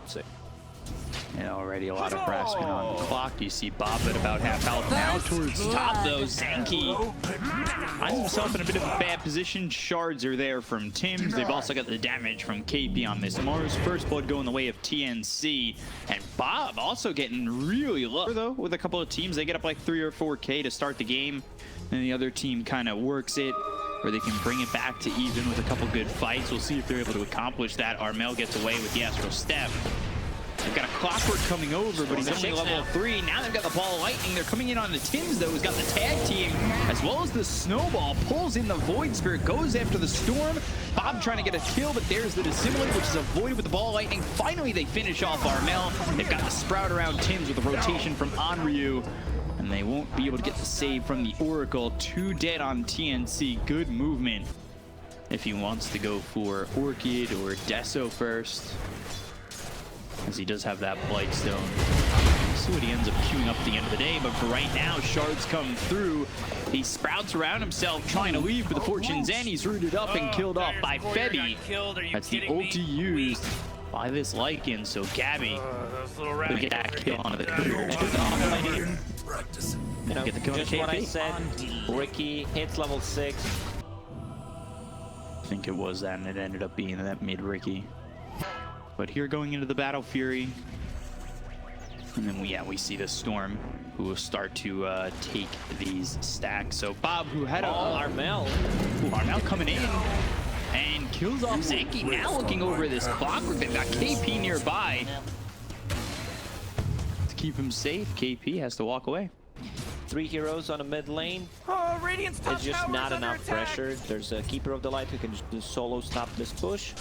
say. And already a lot of harassment on the clock. You see Bob at about half health now towards the top though. Zenki finds himself in a bit of a bad position. Shards are there from Tims. They've also got the damage from KP on this Mars. First blood going the way of TNC. And Bob also getting really low though with a couple of teams. They get up like 3 or 4K to start the game. And the other team kind of works it, or they can bring it back to even with a couple good fights. We'll see if they're able to accomplish that. Armel gets away with the Astral Step. They've got a Clockwork coming over, but he's only level 3. Now they've got the Ball of Lightning. They're coming in on the Tims, though, who's got the tag team, as well as the Snowball. Pulls in the Void Spirit, goes after the Storm. Bob trying to get a kill, but there's the Dissimilate, which is avoided with the Ball of Lightning. Finally, they finish off Armel. They've got the Sprout around Tims with a rotation from Onryu. And they won't be able to get the save from the Oracle. 2 dead on TNC. Good movement if he wants to go for Orchid or Deso first, as he does have that Blightstone. See what he ends up queuing up at the end of the day, but for right now, Shards come through. He sprouts around himself trying to leave, but the Fortune Zen, he's rooted up and killed off by Febby. That's the ulti used by this Lycan, so Gabby will get that kill onto the Cougar. You know, get the kill just what I said, Ricky hits level 6. I think it was that, and it ended up being that mid Ricky. But here going into the Battle Fury, and then we see the Storm, who will start to take these stacks. So Bob, who had Armel coming in and kills off Zenki. Now looking over this Clockwork, they've got KP nearby. To keep him safe, KP has to walk away. 3 heroes on a mid lane. Radiant's It's just not enough pressure. There's a Keeper of the Light who can just solo stop this push.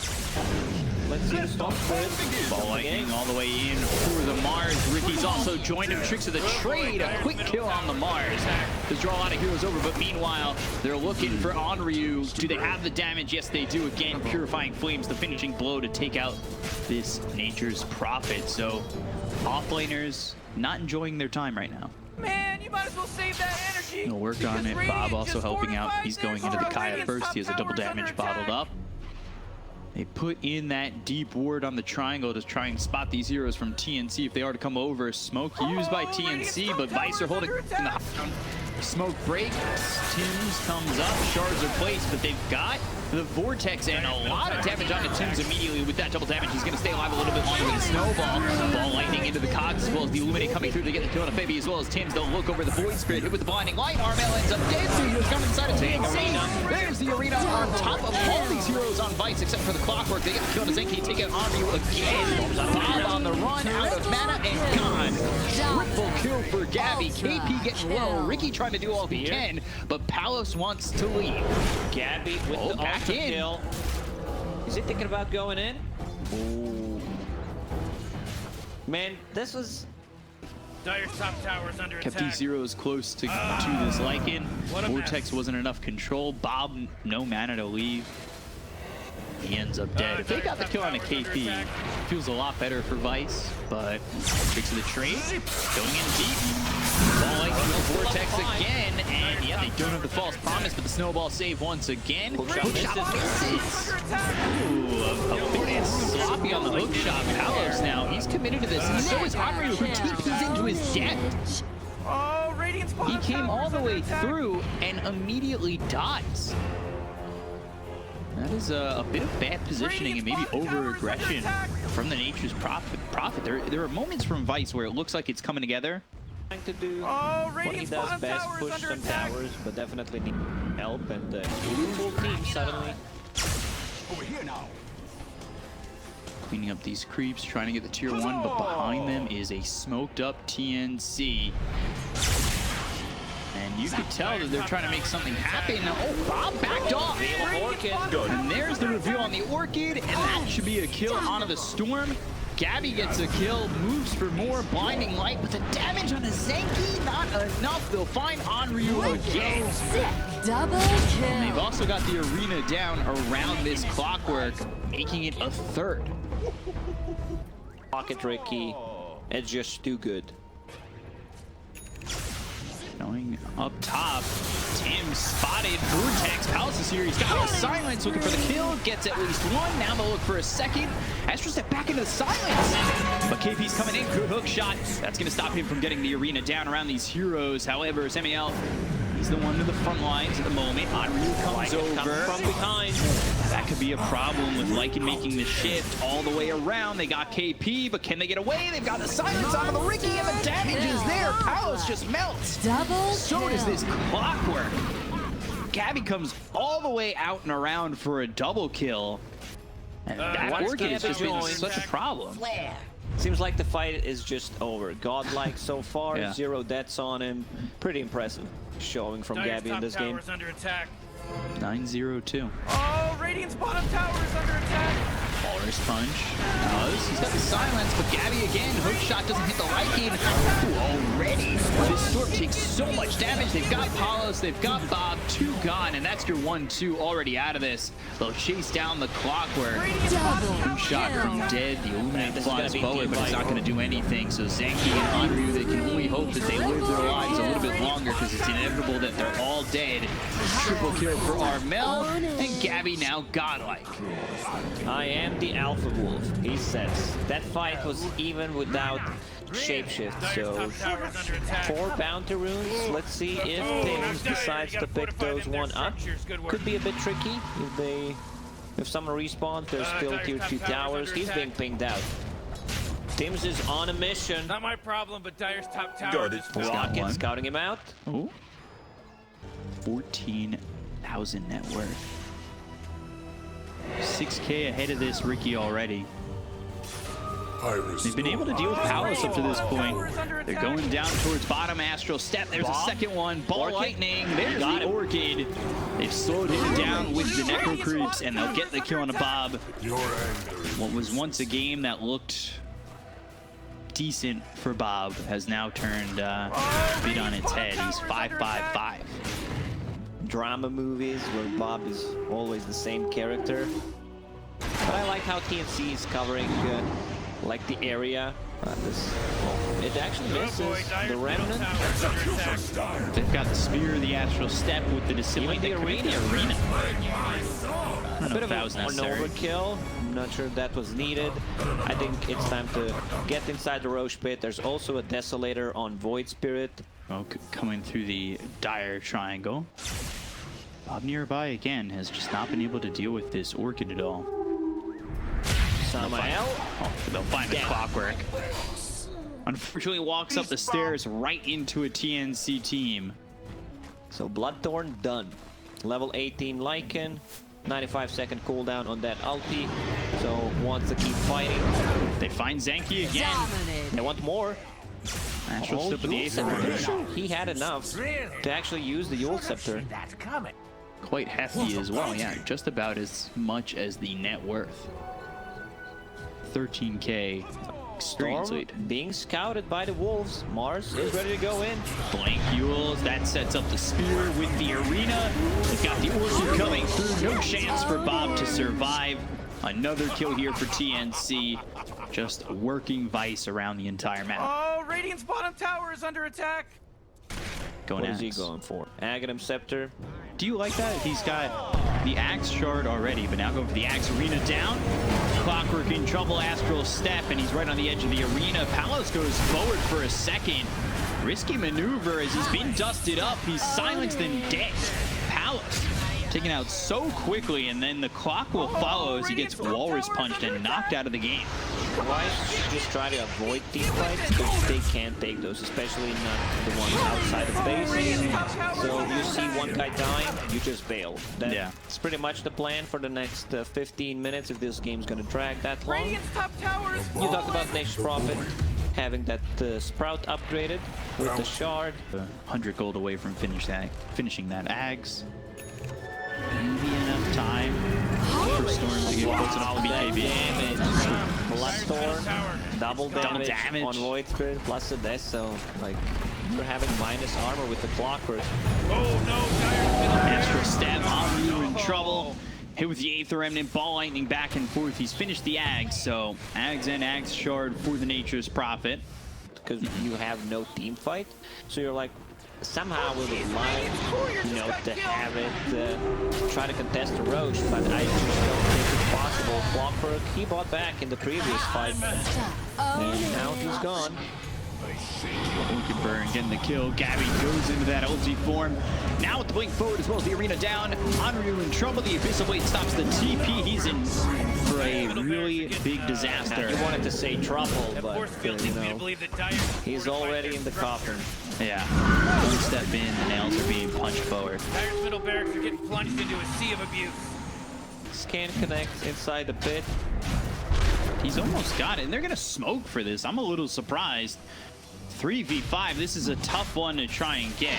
Let's see the Storm Spirit. Ball Lightning all the way in for the Mars. Ricky's also joined him. Tricks of the trade. A quick kill on the Mars to draw a lot of heroes over, but meanwhile, they're looking for Onryu. Do they have the damage? Yes, they do. Again, Purifying Flames, the finishing blow to take out this Nature's Prophet. So, offlaners not enjoying their time right now. Man, you might as well save that energy. He'll work on it. Bob also helping out. He's going into the Kaya first. He has a double damage bottled up. They put in that deep ward on the triangle to try and spot these heroes from TNC if they are to come over. Smoke used by TNC, but Vice are holding in the high ground. Smoke breaks. Tims comes up. Shards are placed, but they've got the Vortex and a lot of damage onto Tims immediately. With that double damage, he's going to stay alive a little bit longer with the Snowball. Ball Lightning into the Cogs, as well as the Illuminate coming through to get the kill on Febby, as well as Tims. They'll look over the Void Spirit, hit with the Blinding Light. Armel ends up dead, so he was coming inside of TNC. There's the arena on top of all these heroes on Vice, except for the Clockwork. They get the kill on Zenki, take out Onryu again. Bob on the run, out of mana, and gone. Triple kill for Gabby. KP getting low. Ricky trying to do all he can, but Palos wants to leave. Gabby with the back in. kill. Is he thinking about going in? Ooh. Man, this was... Dire's top tower is under Kept attack. these heroes close to this Lycan. Vortex wasn't enough control. Bob, no mana to leave. He ends up dead. If they got the kill on a KP, it feels a lot better for Vice, but Tricks of the trade going in deep. Ball Lightning with Vortex again, and yeah, they don't have the false promise, but the Snowball save once again. Hookshot misses. Ooh, a bit sloppy on the hookshot. Palos now, he's committed to this, and so is Onryu, who TPs into his death. He came all the way through and immediately dies. That is a bit of bad positioning and maybe over-aggression from the Nature's Prophet. There are moments from Vice where it looks like it's coming together. Trying to do what he does best, push some towers, but definitely need help, and the full team suddenly. Over here now. Cleaning up these creeps, trying to get the tier 1, but behind them is a smoked up TNC. And you could tell that they're trying to make something happen. Oh, Bob backed off. And there's the reveal on the Orchid, and that should be a kill onto the Storm. Gabby gets a kill, moves for more Blinding Light, but the damage on a Zenki, not enough. They'll find Onryu again. Double kill. And they've also got the arena down around this Clockwork, making it a third. Pocket Ricky, it's just too good. Going up top, Tim spotted Vortex. Palace here, he's got a silence, looking for the kill, gets at least one. Now they'll look for a second. Astro step back into the silence, but KP's coming in, good hook shot. That's gonna stop him from getting the arena down around these heroes. However, Semiel, he's the one to the front lines at the moment. Anryu comes over from behind. That could be a problem with Lycan making the shift all the way around. They got KP, but can they get away? They've got the silence onto the Ricky, and the damage is there. Palace just melts. Double So does this Clockwork. Gabby comes all the way out and around for a double kill. And that once Orchid has Gabby just been joins- such a problem. Seems like the fight is just over. Godlike so far, Yeah. 0 deaths on him. Pretty impressive showing from Dire's Gabby in top this tower game. is under attack. 9-0-2. Oh, Radiant's bottom tower is under attack. Walrus punch. He's got the silence, but Gabby again. Hook shot doesn't hit the Lycan. Ooh, already. This Storm takes so much damage. They've got Palos, they've got Bob, 2 gone, and that's your 1-2 already out of this. They'll chase down the Clockwork. Hook shot from Dead. The Illuminate This is flies gonna be forward, but it's not deep going to do anything. So Zenki and Anryu, they can only hope that they live their lives a little bit longer, because it's inevitable that they're all dead. Triple kill for Armel, and Gabby now godlike. I am the Alpha Wolf, he says. That fight was even without shapeshift, Dire's so top tower is under attack. 4 bounty runes. Let's see if Tims decides to pick those one up. Could be a bit tricky if someone respawns. There's still tier 2 towers. He's being pinged out. Tims is on a mission. Not my problem, but Dire's top tower is He's got Rocket one. scouting him out. Oh. 14,000 net worth. 6K ahead of this Ricky already. They've been able to deal with Palace up to this point. They're going down towards bottom Astral Step. There's a second one. Ball Orchid. Lightning. There's Got the him. Orchid. They've slowed him down with the Necro Creeps, and they'll get the kill on a Bob. What was once a game that looked decent for Bob has now turned beat on its head. He's 5-5-5. Drama movies where Bob is always the same character. But I like how TNC is covering like the area. It actually misses the Remnant. They've got the Spear, the Astral Step with the Discipline. Even the Arena. I don't know Bit if of that was an necessary. overkill. I'm not sure if that was needed. I think it's time to get inside the Roche Pit. There's also a Desolator on Void Spirit. Oh, coming through the dire triangle. Bob nearby again has just not been able to deal with this Orchid at all. Samael. They'll find the Clockwork. Unfortunately walks up the stairs right into a TNC team. So Bloodthorn done. Level 18 Lycan. 95-second cooldown on that ulti. So wants to keep fighting. They find Zenki again. dominated. They want more. Astral Step with the Yule 8th Scepter. round. He had enough to actually use the Yule Scepter. Quite hefty as well, yeah. Just about as much as the net worth. 13K experience Storm lead. being scouted by the Wolves. Mars is ready to go in. Blank Yules, that sets up the Spear with the Arena. They've got the Orchid coming through. No chance for Bob to survive. Another kill here for TNC. Just working Vice around the entire map. Oh, Radiant's bottom tower is under attack. Going What is he Axe. going for? Aghanim Scepter. Do you like that? He's got the Axe Shard already, but now going for the Axe Arena down. Clockwork in trouble, Astral Step, and he's right on the edge of the arena. Palos goes forward for a second. Risky maneuver as he's been dusted up. He's silenced and dead. Palos taken out so quickly, and then the clock will follow as he gets walrus punched and knocked out of the game. Why just try to avoid team fights? Because they can't take those, especially not the ones outside of base. So you see one guy dying, you just bail. That's pretty much the plan for the next 15 minutes if this game's gonna drag that long. Radiant's top tower is You talked about Nature's Prophet having that Sprout upgraded with the shard. 100 gold away from finishing that Ags. Maybe enough time for Storm to get close and all the BKB. Bloodthorn, double damage on Void Spirit plus a death, so like you're having minus armor with the Clockwork. Oh no, Dire's Astral Step, Anryu in trouble. Hit with the 8th Remnant, Ball Lightning back and forth. He's finished the Ags, so Ags and Ags Shard for the Nature's Prophet. Because you have no team fight, so you're like, somehow we would like, you know, to have it try to contest the Roche, but I just don't think it's possible. Clockwork, he bought back in the previous fight, and now he's gone. Burn getting the kill. Gabby goes into that ulti form. Now with the blink forward as well as the arena down. Anryu in trouble. The Abyssal Blade stops the TP. He's in for a really big disaster. You wanted to say trouble, but you know, he's already in the coffin. Yeah. One step in, the nails are being punched forward. Dire's middle barracks are getting plunged into a sea of abuse. Scan connects inside the pit. He's almost got it, and they're going to smoke for this. I'm a little surprised. 3v5, this is a tough one to try and get.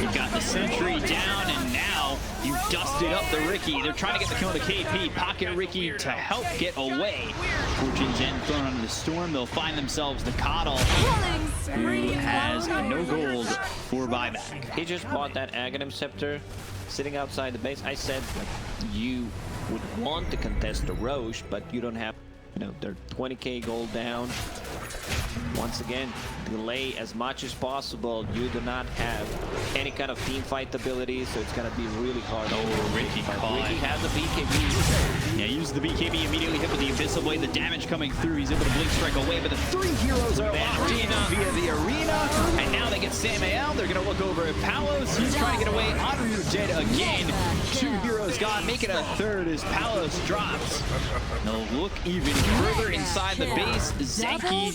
You've got the sentry down, and now you dusted up the Riki. They're trying to get the kill on the KP. Pocket Riki to help get away. Fortune's End thrown onto the Storm. They'll find themselves the Coddle, who has no gold for buyback. He just bought that Aghanim Scepter sitting outside the base. I said like, you would want to contest the Roche, but you don't have, you know, they're 20k gold down. Once again, delay as much as possible. You do not have any kind of team fight ability, so it's going to be really hard. Oh, Riki caught. Riki has a BKB. Yeah, uses the BKB, immediately hit with the Abyssal Blade. The damage coming through. He's able to blink strike away, but the three heroes are locked in via the arena. And now they get Samael. They're going to look over at Palos. He's trying to get away. Anryu dead again. Two heroes gone, making a third as Palos drops. They'll look even further inside the base. Zenki,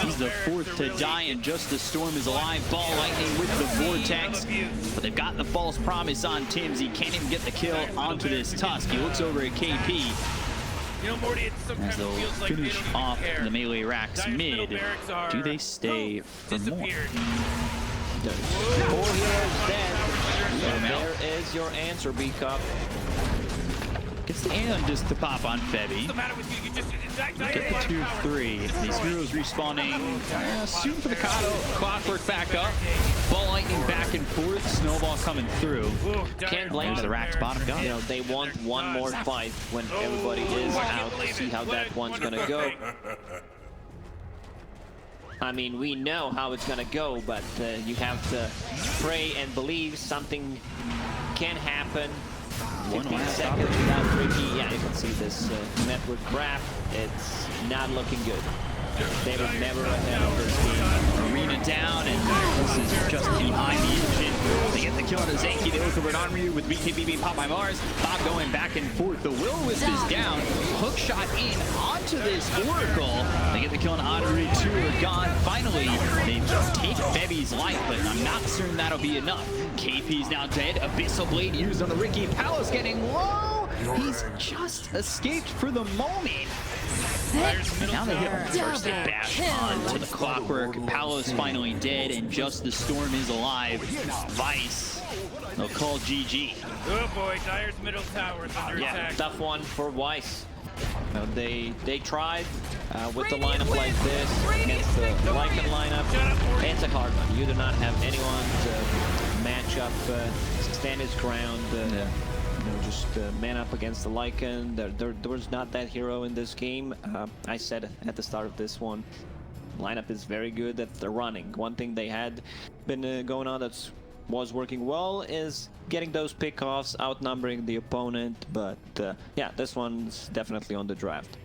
he's the fourth to die, and just the Storm is alive. Ball Lightning with the Vortex, but they've got the false promise on Tim's. He can't even get the kill onto this Tusk. He looks over at KP. You know, Morty, it sometimes As they'll feels like finish they don't off care. the melee racks Dire's middle mid. barracks are Do they stay for more? disappeared. There's 4 heroes dead. So there is your answer, Bkop. Gets the Aeon just to pop on Febby. What's the matter with you? You just Get the 2-3. These heroes respawning soon for the Kato. Clockwork back up. Ball Lightning back and forth. Snowball coming through. Can't blame There's the Rax bottom gun. You know, they want one more fight when everybody is out to see how that one's gonna go. I mean, we know how it's gonna go, but you have to pray and believe something can happen. 15 seconds without Riki. Yeah, you can see this network graph. It's not looking good. They were never ahead of this game. Arena down, and this is just behind the engine. They get the kill on Zenki. They look over at Anryu with BKB being popped by Mars. Bob going back and forth. The Will-O-Wisp is down. Hook shot in onto this Oracle. They get the kill on Anryu. Two are gone. Finally, they take Febby's life, but I'm not certain that'll be enough. KP's now dead. Abyssal Blade used on the Riki. Palos getting low. He's just escaped for the moment. Now they hit the first hit bash onto the Clockwork. Palos finally dead, and just the Storm is alive. Vice, they'll call GG. Oh boy, Dire's middle tower is under attack. Tough one for Weiss. You know, they tried with the lineup like this against the Lycan lineup. It's a hard one. You do not have anyone to match up, stand his ground. You know, just man up against the Lycan. There was not that hero in this game. I said at the start of this one, lineup is very good at the running. One thing they had been going on that was working well is getting those pickoffs, outnumbering the opponent. But yeah, this one's definitely on the draft.